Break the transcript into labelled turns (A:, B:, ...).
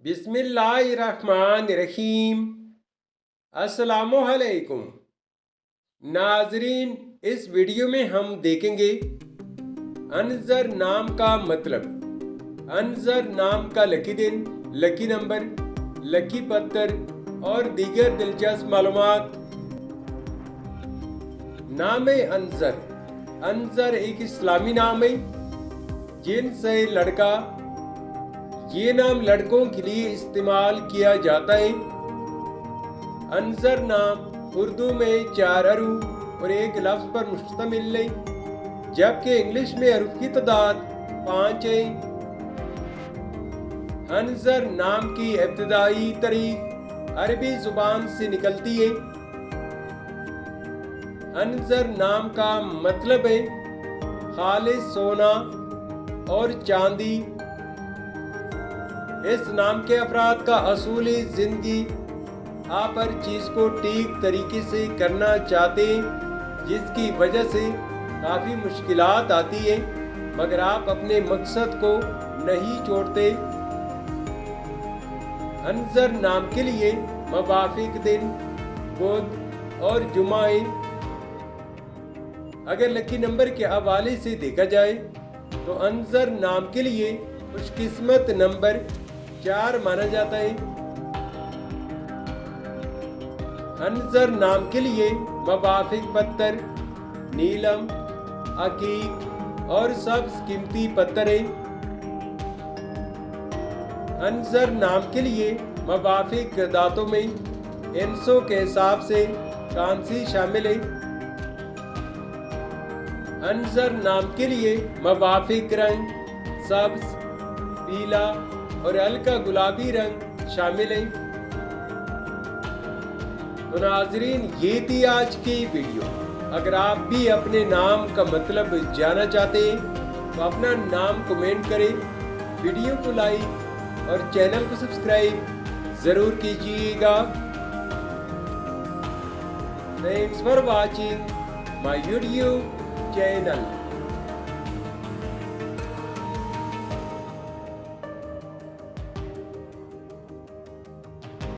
A: बिस्मिल्लाहिर्रहमानिर्रहीम। अस्सलामुअलैकुम नाजरीन, इस वीडियो में हम देखेंगे अनजर नाम का मतलब। अनजर नाम का लकी दिन, लकी नंबर, लकी पत्थर और दीगर दिलचस्प मालूमात। नाम अनजर। अनजर एक इस्लामी नाम है जिनसे लड़का। ये नाम लड़कों के लिए इस्तेमाल किया जाता है। अनजर नाम उर्दू में 4 हरूफ और एक लफ्ज़ पर मुश्तमिल है, जबकि इंग्लिश में हरूफ की तादाद 5 है। अनजर नाम की इब्तिदाई तारीख अरबी जुबान से निकलती है। अनजर नाम का मतलब है खालिस सोना और चांदी। इस नाम के अफराद का असूली जिंदगी आप हर चीज़ को ठीक तरीके से करना चाहते हैं, जिसकी वजह से काफ़ी मुश्किलात आती है, मगर आप अपने मकसद को नहीं छोड़ते। अनजर नाम के लिए मवाफिक दिन बुध और जुमा है। अगर लकी नंबर के हवाले से देखा जाए तो अनजर नाम के लिए खुशकिस्मत नंबर 4 माना जाता है। अनजर नाम के लिए मवाफिक पत्थर नीलम, अकीक और सब्ज कीमती पत्थर है। अनजर नाम के लिए मवाफिक दांतों में इंसों के हिसाब से कांसी शामिल है। अनजर नाम के लिए मवाफिक रंग सब्ज, पीला और हल्का गुलाबी रंग शामिल है। तो नाजरीन, ये थी आज की वीडियो। अगर आप भी अपने नाम का मतलब जानना चाहते हैं तो अपना नाम कमेंट करें, वीडियो को लाइक और चैनल को सब्सक्राइब ज़रूर कीजिएगा। Thanks for watching my YouTube channel.